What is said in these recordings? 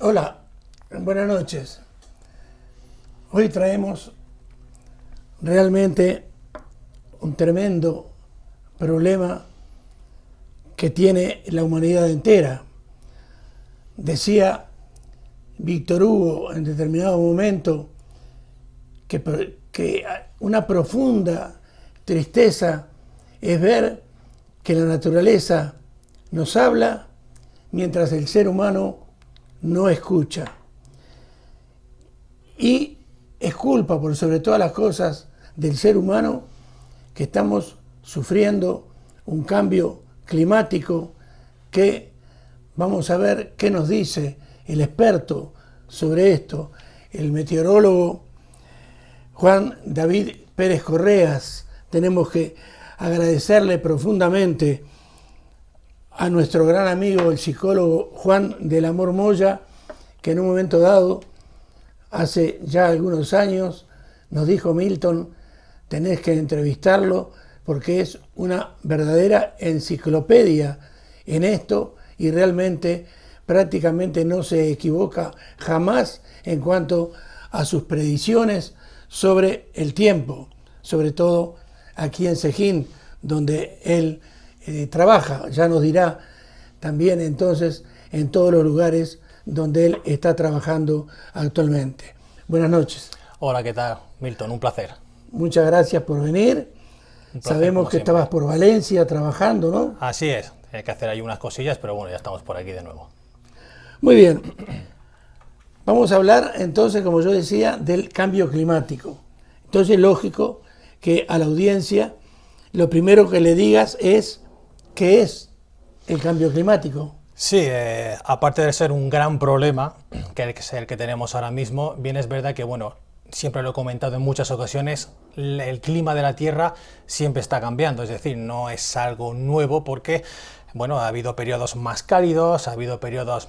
Hola, buenas noches. Hoy traemos realmente un tremendo problema que tiene la humanidad entera. Decía Víctor Hugo en determinado momento que una profunda tristeza es ver que la naturaleza nos habla mientras el ser humano no escucha. Y es culpa, por sobre todas las cosas, del ser humano que estamos sufriendo un cambio climático que vamos a ver qué nos dice el experto sobre esto, el meteorólogo Juan David Pérez Correas. Tenemos que agradecerle profundamente a nuestro gran amigo, el psicólogo Juan del Amor Moya, que en un momento dado, hace ya algunos años, nos dijo: Milton, tenés que entrevistarlo porque es una verdadera enciclopedia en esto y realmente prácticamente no se equivoca jamás en cuanto a sus predicciones sobre el tiempo, sobre todo aquí en Sejín, donde él trabaja. Ya nos dirá también entonces en todos los lugares donde él está trabajando actualmente. Buenas noches. Hola, ¿qué tal, Milton? Un placer. Muchas gracias por venir. Sabemos que estabas por Valencia trabajando, ¿no? Así es, hay que hacer ahí unas cosillas, pero bueno, ya estamos por aquí de nuevo. Muy bien. Vamos a hablar entonces, como yo decía, del cambio climático. Entonces es lógico que a la audiencia lo primero que le digas es ¿qué es el cambio climático? Sí, aparte de ser un gran problema, que es el que tenemos ahora mismo, bien es verdad que, bueno, siempre lo he comentado en muchas ocasiones, el clima de la Tierra siempre está cambiando, es decir, no es algo nuevo porque, bueno, ha habido periodos más cálidos, ha habido periodos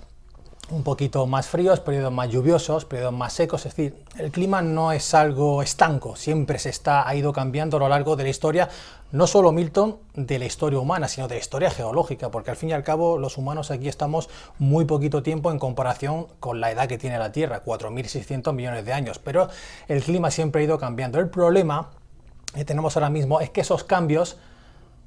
un poquito más fríos, periodos más lluviosos, periodos más secos, es decir, el clima no es algo estanco, siempre ha ido cambiando a lo largo de la historia, no solo, Milton, de la historia humana, sino de la historia geológica, porque al fin y al cabo los humanos aquí estamos muy poquito tiempo en comparación con la edad que tiene la Tierra, 4.600 millones de años, pero el clima siempre ha ido cambiando. El problema que tenemos ahora mismo es que esos cambios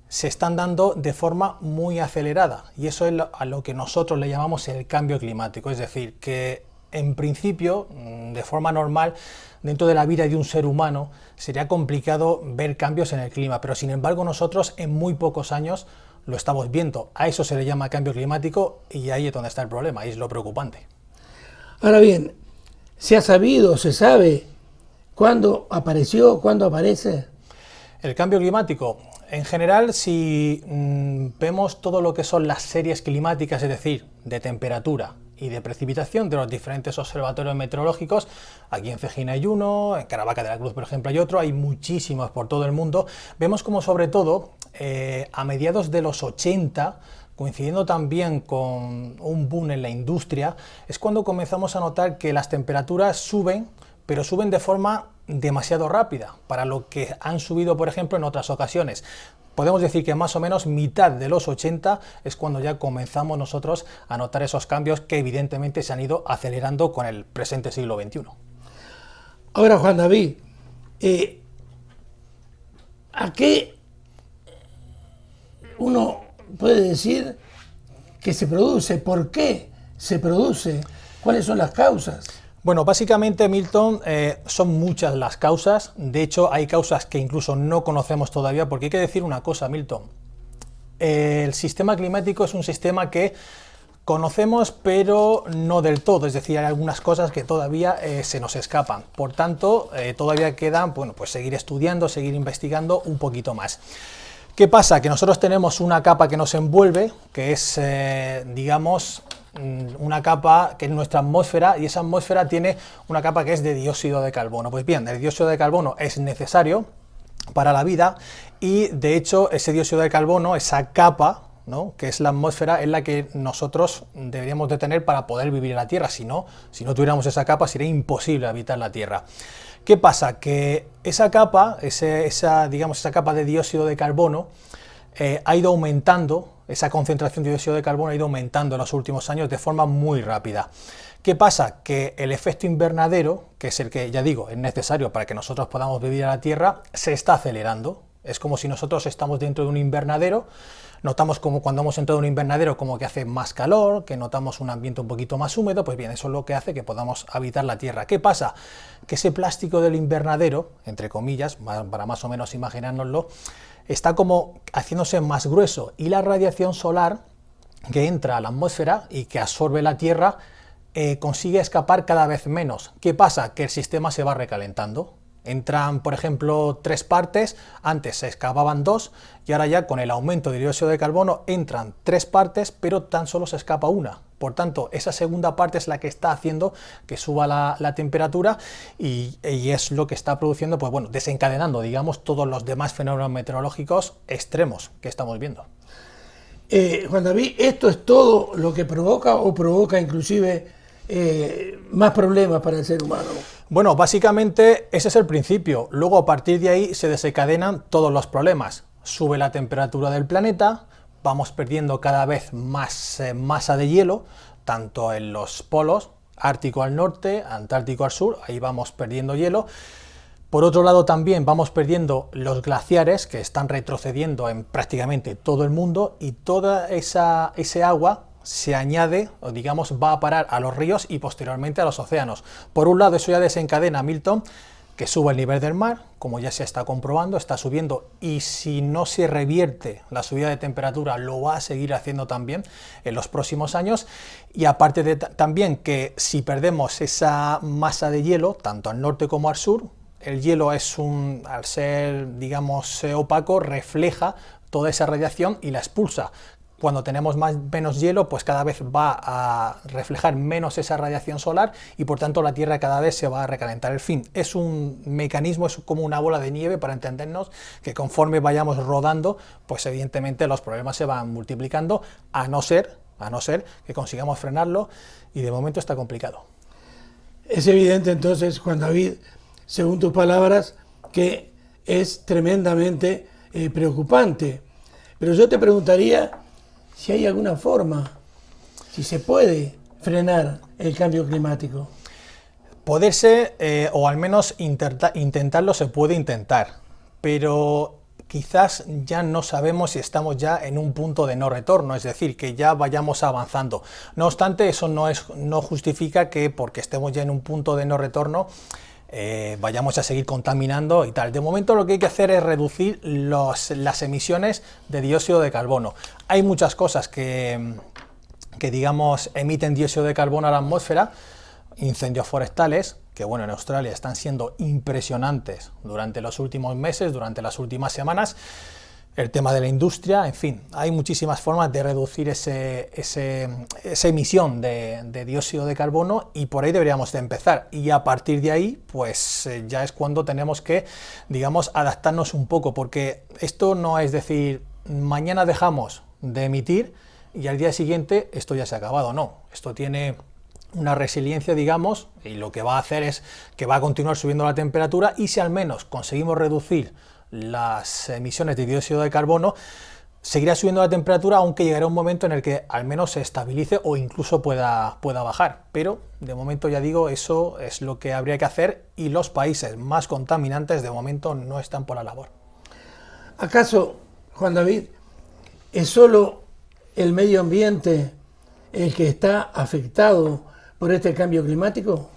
se están dando de forma muy acelerada y eso es a lo que nosotros le llamamos el cambio climático, es decir, que en principio, de forma normal, dentro de la vida de un ser humano sería complicado ver cambios en el clima, pero sin embargo nosotros en muy pocos años lo estamos viendo. A eso se le llama cambio climático y ahí es donde está el problema, ahí es lo preocupante. Ahora bien, ¿se ha sabido, se sabe cuándo apareció, cuándo aparece? El cambio climático, en general, si vemos todo lo que son las series climáticas, es decir, de temperatura y de precipitación de los diferentes observatorios meteorológicos, aquí en Cejín hay uno, en Caravaca de la Cruz, por ejemplo, hay otro, hay muchísimos por todo el mundo, vemos como sobre todo a mediados de los 80, coincidiendo también con un boom en la industria, es cuando comenzamos a notar que las temperaturas suben, pero suben de forma demasiado rápida para lo que han subido, por ejemplo, en otras ocasiones. Podemos decir que más o menos mitad de los 80 es cuando ya comenzamos nosotros a notar esos cambios que evidentemente se han ido acelerando con el presente siglo XXI. Ahora, Juan David, ¿a qué uno puede decir que se produce? ¿Por qué se produce? ¿Cuáles son las causas? Bueno, básicamente, Milton, son muchas las causas. De hecho, hay causas que incluso no conocemos todavía, porque hay que decir una cosa, Milton. El sistema climático es un sistema que conocemos, pero no del todo. Es decir, hay algunas cosas que todavía se nos escapan. Por tanto, todavía quedan, bueno, pues seguir estudiando, seguir investigando un poquito más. ¿Qué pasa? Que nosotros tenemos una capa que nos envuelve, que es, digamos, una capa que es nuestra atmósfera, y esa atmósfera tiene una capa que es de dióxido de carbono. Pues bien, el dióxido de carbono es necesario para la vida y de hecho ese dióxido de carbono, esa capa, ¿no?, que es la atmósfera, es la que nosotros deberíamos de tener para poder vivir en la Tierra. Si no tuviéramos esa capa sería imposible habitar la Tierra. ¿Qué pasa? Que esa capa, esa capa de dióxido de carbono ha ido aumentando, esa concentración de dióxido de carbono ha ido aumentando en los últimos años de forma muy rápida. ¿Qué pasa? Que el efecto invernadero, que es el que, ya digo, es necesario para que nosotros podamos vivir en la Tierra, se está acelerando. Es como si nosotros estamos dentro de un invernadero, notamos como cuando hemos entrado en un invernadero como que hace más calor, que notamos un ambiente un poquito más húmedo, pues bien, eso es lo que hace que podamos habitar la Tierra. ¿Qué pasa? Que ese plástico del invernadero, entre comillas, para más o menos imaginárnoslo, está como haciéndose más grueso y la radiación solar que entra a la atmósfera y que absorbe la Tierra consigue escapar cada vez menos. ¿Qué pasa? Que el sistema se va recalentando. Entran, por ejemplo, 3 partes, antes se escapaban 2 y ahora ya con el aumento del dióxido de carbono entran 3 partes, pero tan solo se escapa una. Por tanto, esa segunda parte es la que está haciendo que suba la temperatura y es lo que está produciendo, pues bueno, desencadenando, digamos, todos los demás fenómenos meteorológicos extremos que estamos viendo. Juan David, ¿esto es todo lo que provoca o provoca inclusive más problemas para el ser humano? Bueno, básicamente ese es el principio. Luego a partir de ahí se desencadenan todos los problemas. Sube la temperatura del planeta, vamos perdiendo cada vez más masa de hielo, tanto en los polos, Ártico al norte, Antártico al sur, ahí vamos perdiendo hielo. Por otro lado también vamos perdiendo los glaciares que están retrocediendo en prácticamente todo el mundo y toda ese agua se añade, o digamos, va a parar a los ríos y posteriormente a los océanos. Por un lado eso ya desencadena, Milton, que suba el nivel del mar, como ya se está comprobando, está subiendo y si no se revierte la subida de temperatura lo va a seguir haciendo también en los próximos años y aparte de también que si perdemos esa masa de hielo, tanto al norte como al sur, el hielo al ser, digamos, opaco, refleja toda esa radiación y la expulsa. Cuando tenemos menos hielo, pues cada vez va a reflejar menos esa radiación solar y por tanto la Tierra cada vez se va a recalentar. En fin, es un mecanismo, es como una bola de nieve para entendernos que conforme vayamos rodando, pues evidentemente los problemas se van multiplicando, a no ser que consigamos frenarlo y de momento está complicado. Es evidente entonces, Juan David, según tus palabras, que es tremendamente preocupante. Pero yo te preguntaría si hay alguna forma, si se puede frenar el cambio climático. Poderse, o al menos intentarlo se puede intentar, pero quizás ya no sabemos si estamos ya en un punto de no retorno, es decir, que ya vayamos avanzando. No obstante, eso no justifica que porque estemos ya en un punto de no retorno vayamos a seguir contaminando y tal. De momento lo que hay que hacer es reducir las emisiones de dióxido de carbono. Hay muchas cosas que digamos emiten dióxido de carbono a la atmósfera, incendios forestales, que bueno, en Australia están siendo impresionantes durante los últimos meses, durante las últimas semanas. El tema de la industria, en fin, hay muchísimas formas de reducir esa emisión de dióxido de carbono y por ahí deberíamos de empezar. Y a partir de ahí, pues ya es cuando tenemos que, digamos, adaptarnos un poco, porque esto no es decir, mañana dejamos de emitir y al día siguiente esto ya se ha acabado, no. Esto tiene una resiliencia, digamos, y lo que va a hacer es que va a continuar subiendo la temperatura y si al menos conseguimos reducir las emisiones de dióxido de carbono, seguirá subiendo la temperatura, aunque llegará un momento en el que al menos se estabilice o incluso pueda bajar. Pero de momento, ya digo, eso es lo que habría que hacer y los países más contaminantes de momento no están por la labor. ¿Acaso, Juan David, es solo el medio ambiente el que está afectado por este cambio climático?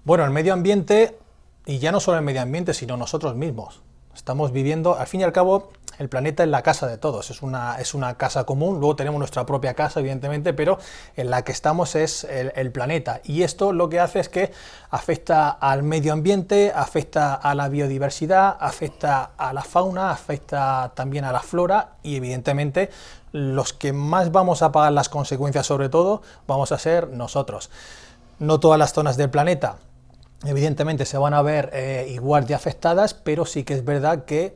Bueno, el medio ambiente, y ya no solo el medio ambiente, sino nosotros mismos. Estamos viviendo, al fin y al cabo, el planeta es la casa de todos, es una casa común, luego tenemos nuestra propia casa, evidentemente, pero en la que estamos es el planeta. Y esto lo que hace es que afecta al medio ambiente, afecta a la biodiversidad, afecta a la fauna, afecta también a la flora y evidentemente los que más vamos a pagar las consecuencias sobre todo vamos a ser nosotros. No todas las zonas del planeta evidentemente se van a ver igual de afectadas, pero sí que es verdad que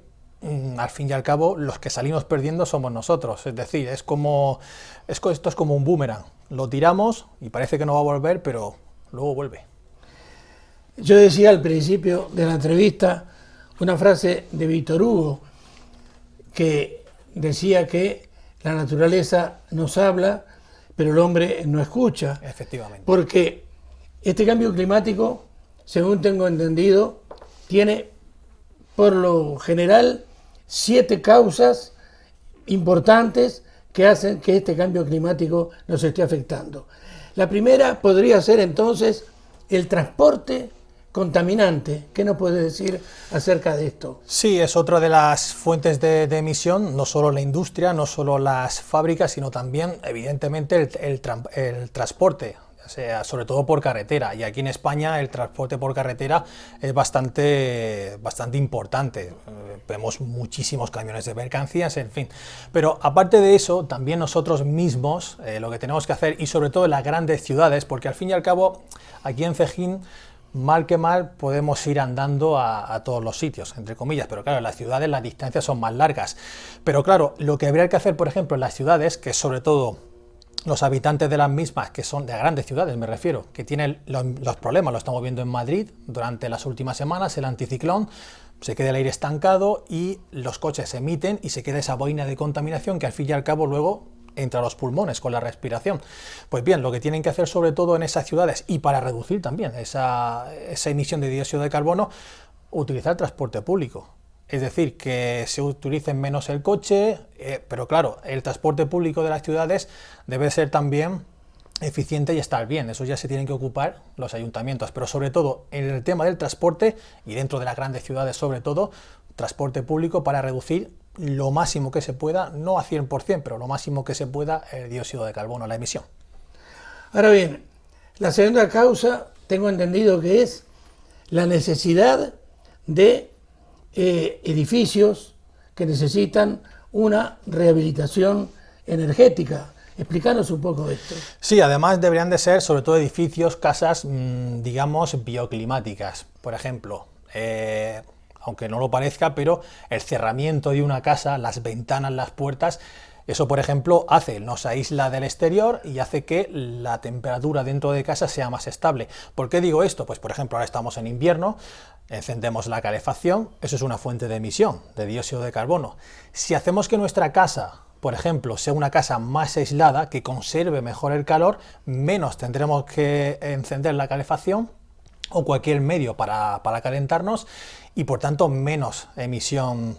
al fin y al cabo los que salimos perdiendo somos nosotros. Es decir, esto es como un boomerang, lo tiramos y parece que no va a volver, pero luego vuelve. Yo decía al principio de la entrevista una frase de Víctor Hugo que decía que la naturaleza nos habla, pero el hombre no escucha. Efectivamente. Porque Este cambio climático, según tengo entendido, tiene por lo general 7 causas importantes que hacen que este cambio climático nos esté afectando. La primera podría ser entonces el transporte contaminante. ¿Qué nos puede decir acerca de esto? Sí, es otra de las fuentes de emisión, no solo la industria, no solo las fábricas, sino también, evidentemente, el transporte. O sea, sobre todo por carretera, y aquí en España el transporte por carretera es bastante importante. Vemos muchísimos camiones de mercancías, en fin. Pero aparte de eso, también nosotros mismos lo que tenemos que hacer, y sobre todo en las grandes ciudades, porque al fin y al cabo aquí en Cejín, mal que mal, podemos ir andando a todos los sitios, entre comillas, pero claro, en las ciudades las distancias son más largas. Pero claro, lo que habría que hacer, por ejemplo, en las ciudades, que sobre todo los habitantes de las mismas, que son de grandes ciudades, me refiero, que tienen los problemas, lo estamos viendo en Madrid durante las últimas semanas, el anticiclón, se queda el aire estancado y los coches se emiten y se queda esa boina de contaminación que al fin y al cabo luego entra a los pulmones con la respiración. Pues bien, lo que tienen que hacer sobre todo en esas ciudades, y para reducir también esa emisión de dióxido de carbono, utilizar transporte público. Es decir, que se utilice menos el coche, pero claro, el transporte público de las ciudades debe ser también eficiente y estar bien. Eso ya se tienen que ocupar los ayuntamientos, pero sobre todo en el tema del transporte, y dentro de las grandes ciudades sobre todo, transporte público para reducir lo máximo que se pueda, no a 100%, pero lo máximo que se pueda el dióxido de carbono, la emisión. Ahora bien, la segunda causa, tengo entendido que es la necesidad de edificios que necesitan una rehabilitación energética. Explícanos un poco esto. Sí, además deberían de ser sobre todo edificios, casas, digamos, bioclimáticas. Por ejemplo, aunque no lo parezca, pero el cerramiento de una casa, las ventanas, las puertas, eso, por ejemplo, nos aísla del exterior y hace que la temperatura dentro de casa sea más estable. ¿Por qué digo esto? Pues, por ejemplo, ahora estamos en invierno, encendemos la calefacción, eso es una fuente de emisión de dióxido de carbono. Si hacemos que nuestra casa, por ejemplo, sea una casa más aislada, que conserve mejor el calor, menos tendremos que encender la calefacción o cualquier medio para calentarnos, y por tanto menos emisión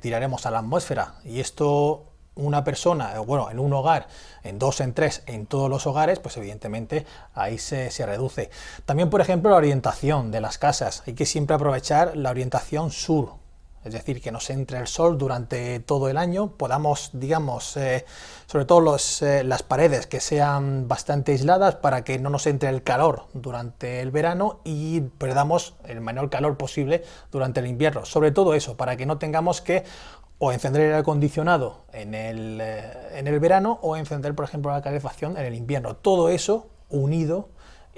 tiraremos a la atmósfera. Y esto, una persona, bueno, en un hogar, en 2, en 3, en todos los hogares, pues evidentemente ahí se reduce. También, por ejemplo, la orientación de las casas. Hay que siempre aprovechar la orientación sur, es decir, que nos entre el sol durante todo el año, podamos, digamos, sobre todo las paredes que sean bastante aisladas para que no nos entre el calor durante el verano y perdamos el menor calor posible durante el invierno. Sobre todo eso, para que no tengamos que o encender el aire acondicionado en el verano o encender, por ejemplo, la calefacción en el invierno. Todo eso unido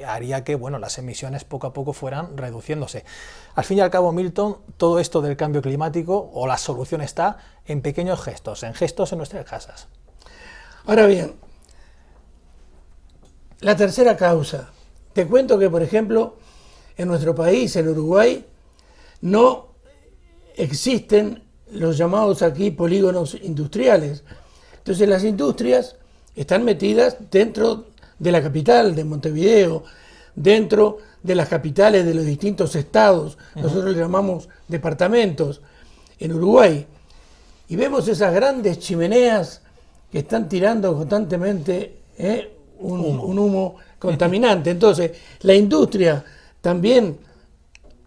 haría que, bueno, las emisiones poco a poco fueran reduciéndose. Al fin y al cabo, Milton, todo esto del cambio climático, o la solución está en pequeños gestos en nuestras casas. Ahora bien, la tercera causa. Te cuento que, por ejemplo, en nuestro país, en Uruguay, no existen los llamados aquí polígonos industriales. Entonces las industrias están metidas dentro de la capital, de Montevideo, dentro de las capitales de los distintos estados, nosotros le llamamos departamentos, en Uruguay, y vemos esas grandes chimeneas que están tirando constantemente un humo contaminante. Entonces, la industria también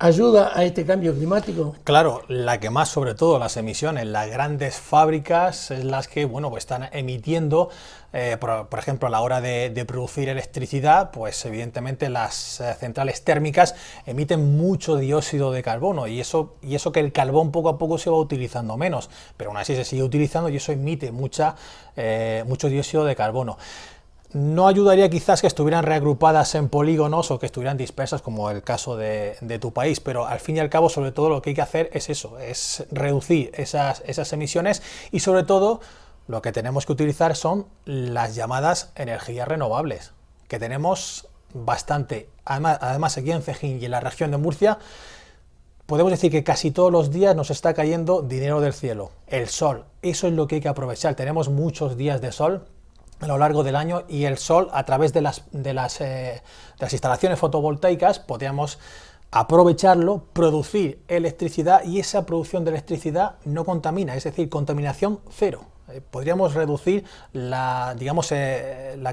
ayuda a este cambio climático. Claro, la que más, sobre todo las emisiones, las grandes fábricas, es las que, bueno, pues están emitiendo, por ejemplo, a la hora de producir electricidad, pues evidentemente las centrales térmicas emiten mucho dióxido de carbono, y eso que el carbón poco a poco se va utilizando menos, pero aún así se sigue utilizando y eso emite mucho dióxido de carbono. No ayudaría quizás que estuvieran reagrupadas en polígonos o que estuvieran dispersas, como el caso de tu país, pero al fin y al cabo, sobre todo, lo que hay que hacer es eso, es reducir esas emisiones, y sobre todo lo que tenemos que utilizar son las llamadas energías renovables, que tenemos bastante. Además aquí en Cejín y en la región de Murcia, podemos decir que casi todos los días nos está cayendo dinero del cielo, el sol. Eso es lo que hay que aprovechar. Tenemos muchos días de sol a lo largo del año, y el sol, a través de las instalaciones fotovoltaicas, podríamos aprovecharlo, producir electricidad, y esa producción de electricidad no contamina, es decir, contaminación cero. Podríamos reducir la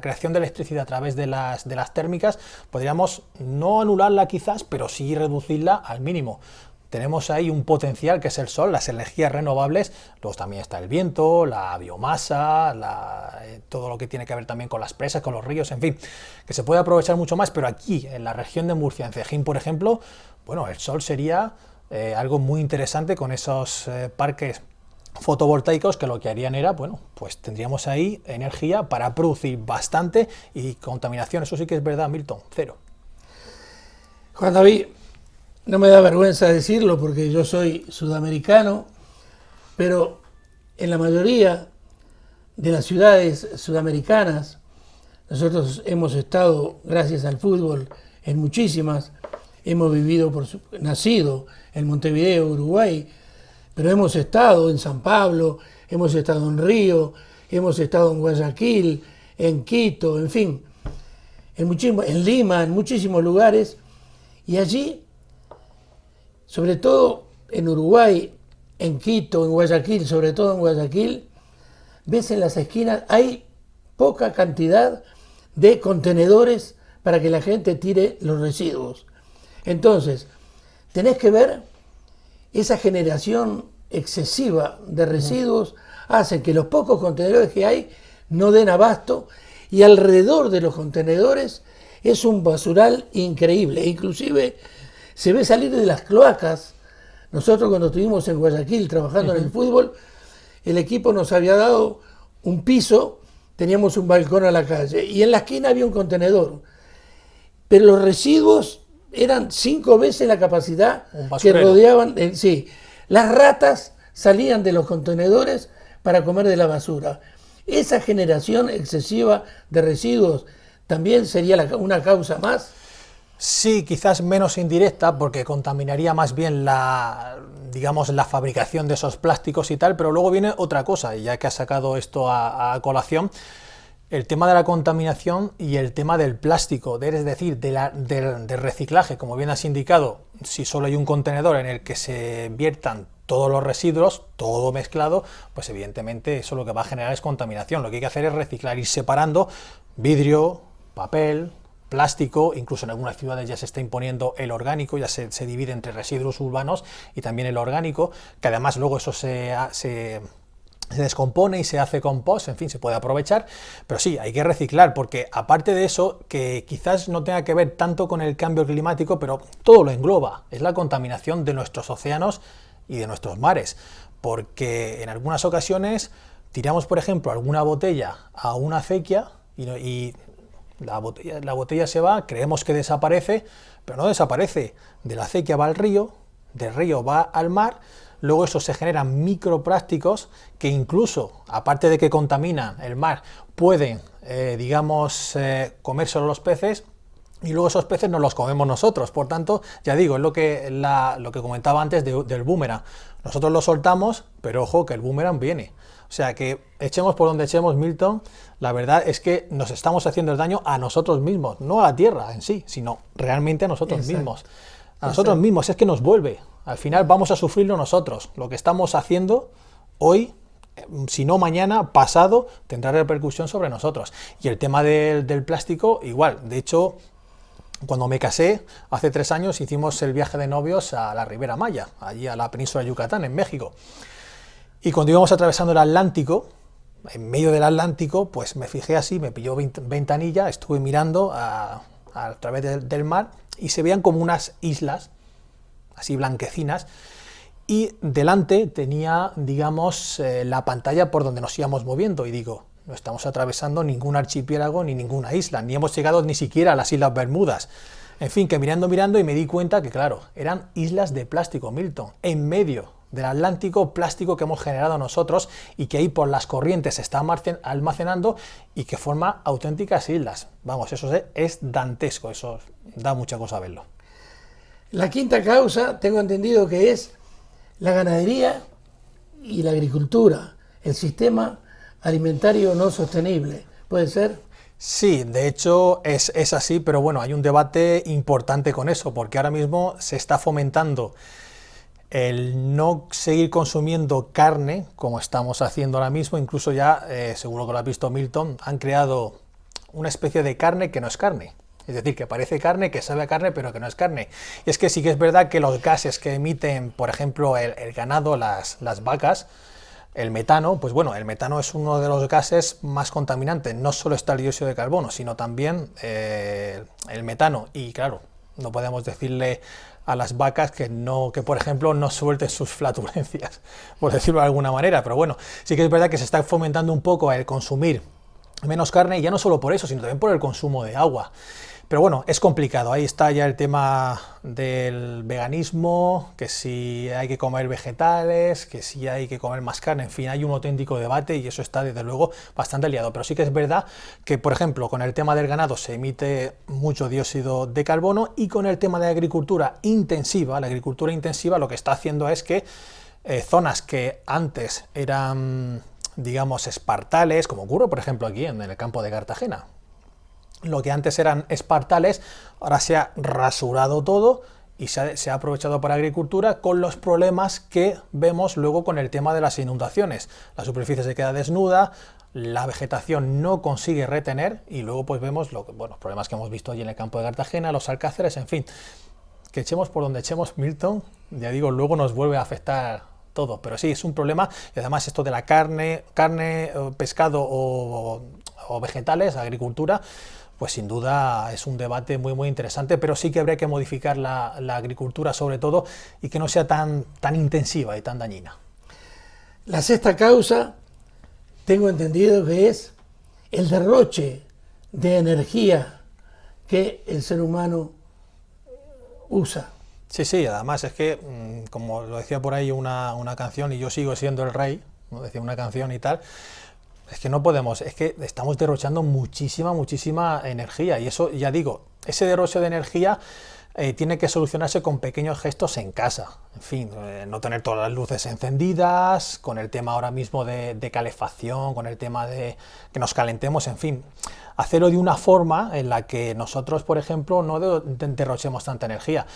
creación de electricidad a través de las térmicas, podríamos no anularla quizás, pero sí reducirla al mínimo. Tenemos ahí un potencial que es el sol, las energías renovables, luego también está el viento, la biomasa, todo lo que tiene que ver también con las presas, con los ríos, en fin, que se puede aprovechar mucho más, pero aquí, en la región de Murcia, en Cejín, por ejemplo, bueno, el sol sería algo muy interesante con esos parques fotovoltaicos que lo que harían era, bueno, pues tendríamos ahí energía para producir bastante, y contaminación, eso sí que es verdad, Milton, cero. Juan David, no me da vergüenza decirlo porque yo soy sudamericano, pero en la mayoría de las ciudades sudamericanas, nosotros hemos estado, gracias al fútbol, en muchísimas, hemos nacido en Montevideo, Uruguay, pero hemos estado en San Pablo, hemos estado en Río, hemos estado en Guayaquil, en Quito, en fin, en Lima, en muchísimos lugares, y allí, sobre todo en Uruguay, en Quito, en Guayaquil, sobre todo en Guayaquil, ves en las esquinas, hay poca cantidad de contenedores para que la gente tire los residuos. Entonces, tenés que ver, esa generación excesiva de residuos hace que los pocos contenedores que hay no den abasto, y alrededor de los contenedores es un basural increíble. Inclusive se ve salir de las cloacas. Nosotros, cuando estuvimos en Guayaquil trabajando en el fútbol, el equipo nos había dado un piso, teníamos un balcón a la calle y en la esquina había un contenedor, pero los residuos eran 5 veces la capacidad que rodeaban. Sí, las ratas salían de los contenedores para comer de la basura. Esa generación excesiva de residuos también sería una causa más. Sí, quizás menos indirecta, porque contaminaría más bien la fabricación de esos plásticos y tal, pero luego viene otra cosa, y ya que has sacado esto a colación, el tema de la contaminación y el tema del plástico, es decir, del reciclaje. Como bien has indicado, si solo hay un contenedor en el que se viertan todos los residuos, todo mezclado, pues evidentemente eso lo que va a generar es contaminación. Lo que hay que hacer es reciclar, ir separando vidrio, papel, plástico. Incluso en algunas ciudades ya se está imponiendo el orgánico, ya se divide entre residuos urbanos y también el orgánico, que además luego eso se descompone y se hace compost, en fin, se puede aprovechar. Pero sí, hay que reciclar, porque aparte de eso, que quizás no tenga que ver tanto con el cambio climático, pero todo lo engloba, es la contaminación de nuestros océanos y de nuestros mares, porque en algunas ocasiones tiramos, por ejemplo, alguna botella a una acequia y la botella se va, creemos que desaparece, pero no desaparece. De la acequia va al río, del río va al mar. Luego eso se generan microplásticos que incluso, aparte de que contaminan el mar, pueden, comérselo los peces, y luego esos peces nos los comemos nosotros. Por tanto, ya digo, es lo que comentaba antes del boomerang. Nosotros lo soltamos, pero ojo que el boomerang viene. O sea que echemos por donde echemos, Milton, la verdad es que nos estamos haciendo el daño a nosotros mismos, no a la Tierra en sí, sino realmente a nosotros mismos. A nosotros mismos, es que nos vuelve. Al final vamos a sufrirlo nosotros. Lo que estamos haciendo hoy, si no mañana, pasado, tendrá repercusión sobre nosotros. Y el tema del plástico, igual. De hecho, cuando me casé, hace 3 años, hicimos el viaje de novios a la Ribera Maya, allí a la península de Yucatán, en México. Y cuando íbamos atravesando el Atlántico, en medio del Atlántico, pues me fijé así, me pilló ventanilla, estuve mirando a través del mar, y se veían como unas islas, así blanquecinas, y delante tenía, la pantalla por donde nos íbamos moviendo, y digo, no estamos atravesando ningún archipiélago ni ninguna isla, ni hemos llegado ni siquiera a las Islas Bermudas. En fin, que mirando, y me di cuenta que, claro, eran islas de plástico, Milton, en medio del Atlántico, plástico que hemos generado nosotros y que ahí por las corrientes se está almacenando y que forma auténticas islas. Vamos, eso es dantesco, eso da mucha cosa verlo. La quinta causa, tengo entendido que es la ganadería y la agricultura, el sistema alimentario no sostenible. ¿Puede ser? Sí, de hecho es así, pero bueno, hay un debate importante con eso, porque ahora mismo se está fomentando el no seguir consumiendo carne como estamos haciendo ahora mismo. Incluso ya, seguro que lo has visto, Milton, han creado una especie de carne que no es carne. Es decir, que parece carne, que sabe a carne, pero que no es carne. Y es que sí que es verdad que los gases que emiten, por ejemplo, el ganado, las vacas, el metano, pues bueno, el metano es uno de los gases más contaminantes. No solo está el dióxido de carbono, sino también el metano. Y claro, no podemos decirle a las vacas que no, que por ejemplo no suelten sus flatulencias, por decirlo de alguna manera. Pero bueno, sí que es verdad que se está fomentando un poco el consumir menos carne, y ya no solo por eso, sino también por el consumo de agua. Pero bueno, es complicado. Ahí está ya el tema del veganismo, que si hay que comer vegetales, que si hay que comer más carne, en fin, hay un auténtico debate y eso está desde luego bastante liado. Pero sí que es verdad que, por ejemplo, con el tema del ganado se emite mucho dióxido de carbono, y con el tema de la agricultura intensiva lo que está haciendo es que zonas que antes eran, digamos, espartales, como ocurre por ejemplo aquí en el campo de Cartagena, lo que antes eran espartales, ahora se ha rasurado todo y se ha aprovechado para agricultura, con los problemas que vemos luego con el tema de las inundaciones. La superficie se queda desnuda, la vegetación no consigue retener, y luego pues vemos los problemas que hemos visto allí en el campo de Cartagena, los alcáceres, en fin, que echemos por donde echemos, Milton, ya digo, luego nos vuelve a afectar todo. Pero sí, es un problema, y además esto de la carne, pescado o vegetales, agricultura, pues sin duda es un debate muy muy interesante, pero sí que habría que modificar la agricultura sobre todo, y que no sea tan intensiva y tan dañina. La sexta causa, tengo entendido que es el derroche de energía que el ser humano usa. Sí, además es que, como lo decía por ahí una canción, y yo sigo siendo el rey, ¿no? Decía una canción y tal. Es que no podemos, es que estamos derrochando muchísima energía, y eso, ya digo, ese derroche de energía tiene que solucionarse con pequeños gestos en casa. En fin, no tener todas las luces encendidas, con el tema ahora mismo de calefacción, con el tema de que nos calentemos, en fin, hacerlo de una forma en la que nosotros, por ejemplo, no derrochemos tanta energía.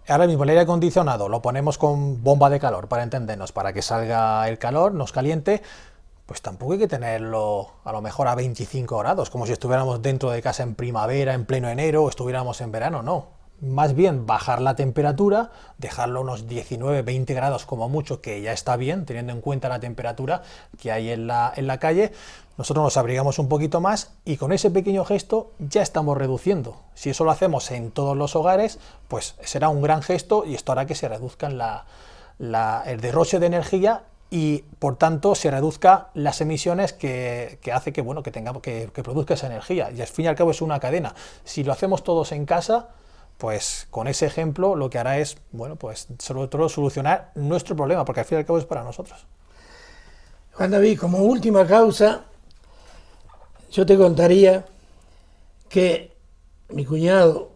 Ahora mismo el aire acondicionado lo ponemos con bomba de calor, para entendernos, para que salga el calor, nos caliente. Pues tampoco hay que tenerlo a lo mejor a 25 grados, como si estuviéramos dentro de casa en primavera, en pleno enero, o estuviéramos en verano, no. Más bien bajar la temperatura, dejarlo unos 19, 20 grados como mucho, que ya está bien, teniendo en cuenta la temperatura que hay en la calle. Nosotros nos abrigamos un poquito más, y con ese pequeño gesto ya estamos reduciendo. Si eso lo hacemos en todos los hogares, pues será un gran gesto, y esto hará que se reduzca el derroche de energía, y por tanto se reduzca las emisiones que hace que produzca esa energía. Y al fin y al cabo es una cadena. Si lo hacemos todos en casa, pues con ese ejemplo lo que hará es, pues sobre todo solucionar nuestro problema, porque al fin y al cabo es para nosotros. Juan David, como última causa, yo te contaría que mi cuñado,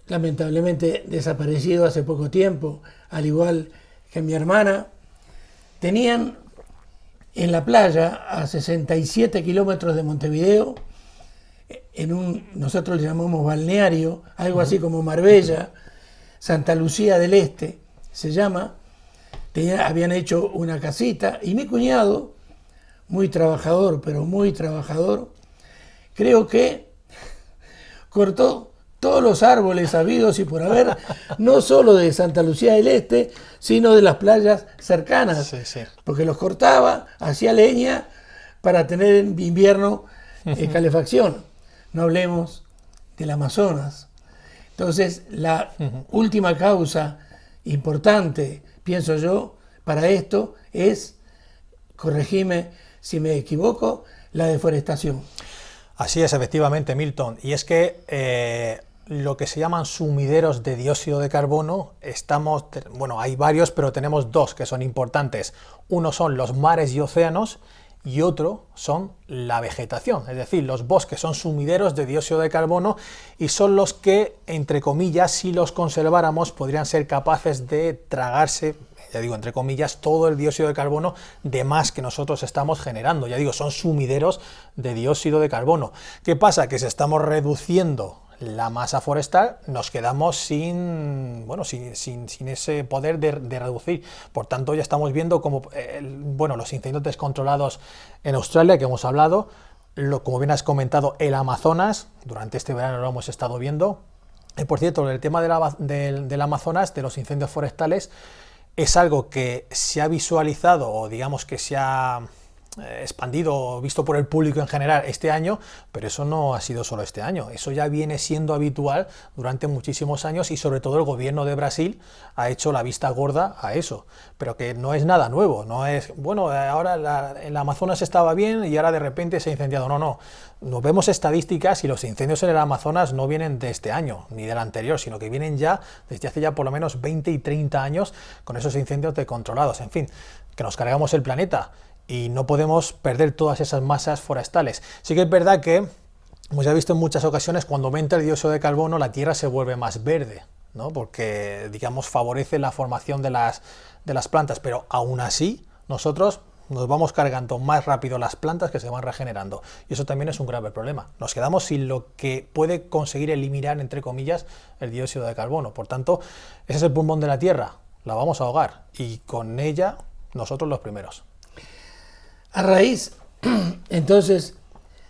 lamentablemente desaparecido hace poco tiempo, al igual que mi hermana, tenían en la playa, a 67 kilómetros de Montevideo, nosotros le llamamos balneario, algo así como Marbella, Santa Lucía del Este se llama. Habían hecho una casita, y mi cuñado, muy trabajador, creo que cortó todos los árboles habidos y por haber, no solo de Santa Lucía del Este, sino de las playas cercanas, Sí. porque los cortaba, hacía leña para tener en invierno calefacción. No hablemos del Amazonas. Entonces, la última causa importante, pienso yo, para esto es, corregime si me equivoco, la deforestación. Así es, efectivamente, Milton. Y es que lo que se llaman sumideros de dióxido de carbono, hay varios, pero tenemos dos que son importantes. Uno son los mares y océanos, y otro son la vegetación, es decir, los bosques son sumideros de dióxido de carbono, y son los que, entre comillas, si los conserváramos, podrían ser capaces de tragarse ya digo, entre comillas, todo el dióxido de carbono de más que nosotros estamos generando. Ya digo, son sumideros de dióxido de carbono. ¿Qué pasa? Que si estamos reduciendo la masa forestal, nos quedamos sin ese poder de reducir. Por tanto, ya estamos viendo como los incendios descontrolados en Australia, que hemos hablado, como bien has comentado, el Amazonas, durante este verano lo hemos estado viendo. Por cierto, el tema del Amazonas, de los incendios forestales, es algo que se ha visualizado, o digamos que se ha expandido o visto por el público en general este año, pero eso no ha sido solo este año, eso ya viene siendo habitual durante muchísimos años, y sobre todo el gobierno de Brasil ha hecho la vista gorda a eso, pero que no es nada nuevo, no es, bueno, ahora el Amazonas estaba bien y ahora de repente se ha incendiado, no, nos vemos estadísticas y los incendios en el Amazonas no vienen de este año ni del anterior, sino que vienen ya desde hace ya por lo menos 20 y 30 años con esos incendios descontrolados, en fin, que nos cargamos el planeta. Y no podemos perder todas esas masas forestales. Sí que es verdad que, como ya he visto en muchas ocasiones, cuando aumenta el dióxido de carbono, la tierra se vuelve más verde, ¿no? Porque, digamos, favorece la formación de las plantas, pero aún así nosotros nos vamos cargando más rápido las plantas que se van regenerando. Y eso también es un grave problema. Nos quedamos sin lo que puede conseguir eliminar, entre comillas, el dióxido de carbono. Por tanto, ese es el pulmón de la tierra, la vamos a ahogar, y con ella nosotros los primeros. A raíz, entonces,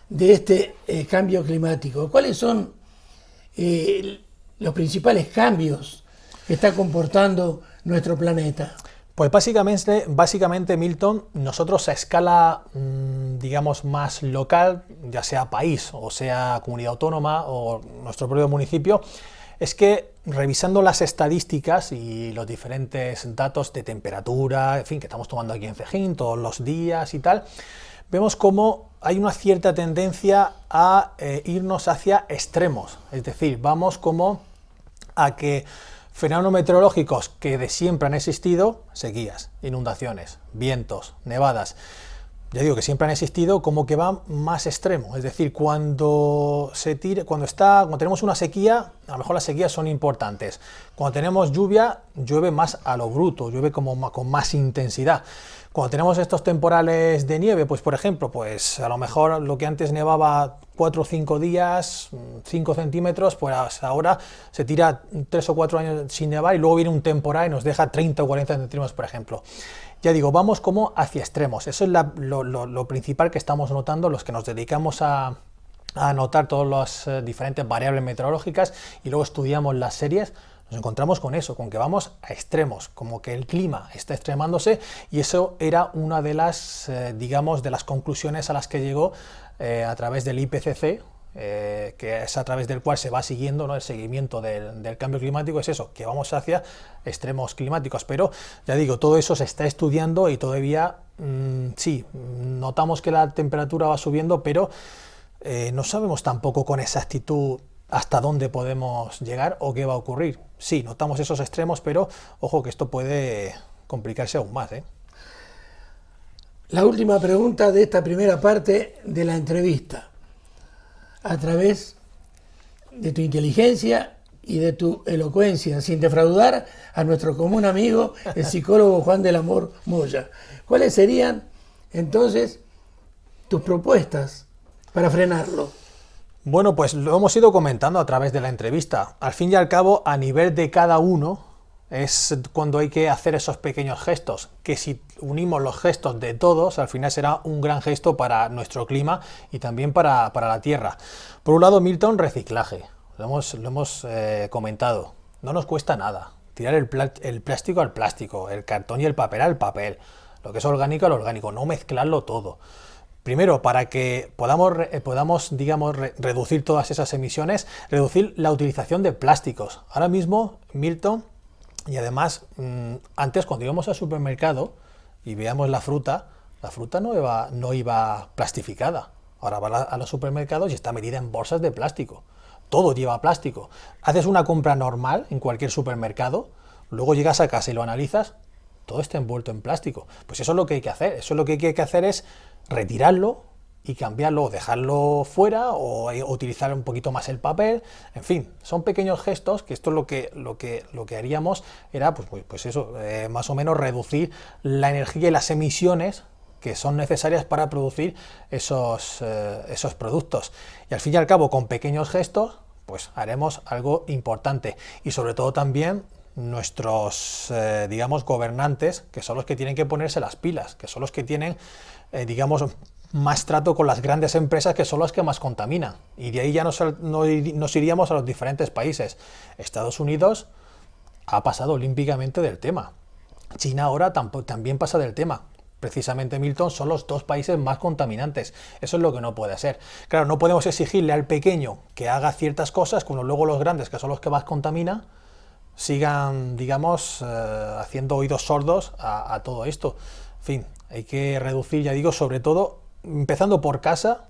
de este cambio climático, ¿cuáles son los principales cambios que está comportando nuestro planeta? Pues básicamente, Milton, nosotros a escala, digamos, más local, ya sea país o sea comunidad autónoma o nuestro propio municipio, es que revisando las estadísticas y los diferentes datos de temperatura, en fin, que estamos tomando aquí en Cejín todos los días y tal, vemos como hay una cierta tendencia a irnos hacia extremos, es decir, vamos como a que fenómenos meteorológicos que de siempre han existido, sequías, inundaciones, vientos, nevadas, ya digo que siempre han existido, como que van más extremo, es decir, cuando tenemos una sequía, a lo mejor las sequías son importantes, cuando tenemos lluvia, llueve más a lo bruto, llueve como con más intensidad. Cuando tenemos estos temporales de nieve, pues por ejemplo, pues a lo mejor lo que antes nevaba 4 o 5 días, 5 centímetros, pues ahora se tira 3 o 4 años sin nevar y luego viene un temporal y nos deja 30 o 40 centímetros, por ejemplo. Ya digo, vamos como hacia extremos, eso es lo principal que estamos notando los que nos dedicamos a anotar todas las diferentes variables meteorológicas y luego estudiamos las series. Nos encontramos con eso, con que vamos a extremos, como que el clima está extremándose, y eso era una de las, digamos, de las conclusiones a las que llegó a través del IPCC, que es a través del cual se va siguiendo, ¿no?, el seguimiento del cambio climático, es eso, que vamos hacia extremos climáticos. Pero, ya digo, todo eso se está estudiando y todavía, sí, notamos que la temperatura va subiendo, pero no sabemos tampoco con exactitud hasta dónde podemos llegar o qué va a ocurrir. Sí, notamos esos extremos, pero ojo que esto puede complicarse aún más, ¿eh? La última pregunta de esta primera parte de la entrevista. A través de tu inteligencia y de tu elocuencia, sin defraudar a nuestro común amigo, el psicólogo Juan del Amor Moya, ¿cuáles serían entonces tus propuestas para frenarlo? Bueno, pues lo hemos ido comentando a través de la entrevista. Al fin y al cabo, a nivel de cada uno, es cuando hay que hacer esos pequeños gestos, que si unimos los gestos de todos, al final será un gran gesto para nuestro clima y también para la Tierra. Por un lado, Milton, reciclaje. Lo hemos comentado. No nos cuesta nada. Tirar el plástico al plástico, el cartón y el papel al papel, lo que es orgánico al orgánico, no mezclarlo todo. Primero, para que podamos digamos, reducir todas esas emisiones, reducir la utilización de plásticos. Ahora mismo, Milton, y además, antes cuando íbamos al supermercado y veíamos la fruta no iba plastificada. Ahora va a los supermercados y está metida en bolsas de plástico. Todo lleva plástico. Haces una compra normal en cualquier supermercado, luego llegas a casa y lo analizas, todo está envuelto en plástico. Pues eso es lo que hay que hacer. Eso es lo que hay que hacer es retirarlo y cambiarlo, dejarlo fuera o utilizar un poquito más el papel. En fin, son pequeños gestos que esto es lo que haríamos era pues eso, más o menos reducir la energía y las emisiones que son necesarias para producir esos productos. Y al fin y al cabo, con pequeños gestos, pues haremos algo importante. Y sobre todo también nuestros, digamos, gobernantes, que son los que tienen que ponerse las pilas, que son los que tienen, digamos, más trato con las grandes empresas, que son las que más contaminan. Y de ahí ya nos iríamos a los diferentes países. Estados Unidos ha pasado olímpicamente del tema. China ahora también pasa del tema. Precisamente, Milton, son los dos países más contaminantes. Eso es lo que no puede ser. Claro, no podemos exigirle al pequeño que haga ciertas cosas cuando luego los grandes, que son los que más contaminan, sigan, digamos, haciendo oídos sordos a todo esto. En fin, hay que reducir, ya digo, sobre todo empezando por casa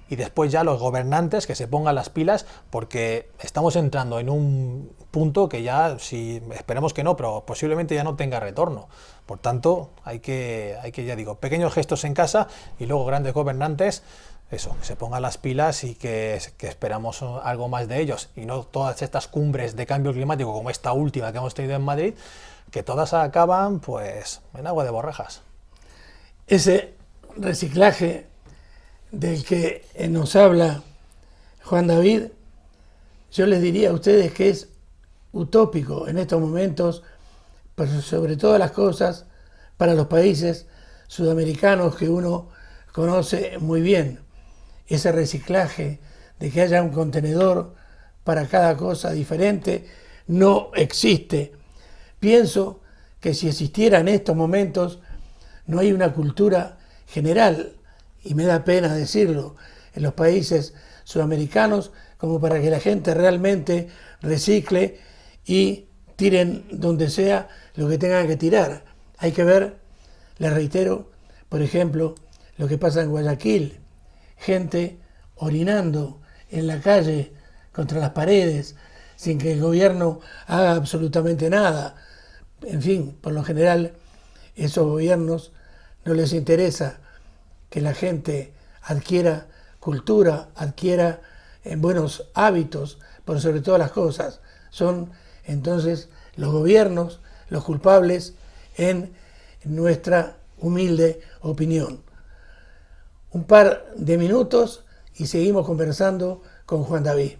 y después ya los gobernantes que se pongan las pilas, porque estamos entrando en un punto que ya, si esperemos que no, pero posiblemente ya no tenga retorno. Por tanto, hay que ya digo, pequeños gestos en casa y luego grandes gobernantes, eso, que se pongan las pilas y que esperamos algo más de ellos, y no todas estas cumbres de cambio climático como esta última que hemos tenido en Madrid, que todas acaban pues en agua de borrajas. Ese reciclaje del que nos habla Juan David, yo les diría a ustedes que es utópico en estos momentos, pero sobre todas las cosas, para los países sudamericanos que uno conoce muy bien. Ese reciclaje de que haya un contenedor para cada cosa diferente no existe. Pienso que si existiera en estos momentos, no hay una cultura general, y me da pena decirlo, en los países sudamericanos, como para que la gente realmente recicle y tiren donde sea lo que tengan que tirar. Hay que ver, les reitero, por ejemplo, lo que pasa en Guayaquil, gente orinando en la calle contra las paredes, sin que el gobierno haga absolutamente nada. En fin, por lo general, esos gobiernos no les interesa que la gente adquiera cultura, adquiera buenos hábitos, por sobre todas las cosas. Son entonces los gobiernos los culpables en nuestra humilde opinión. Un par de minutos y seguimos conversando con Juan David.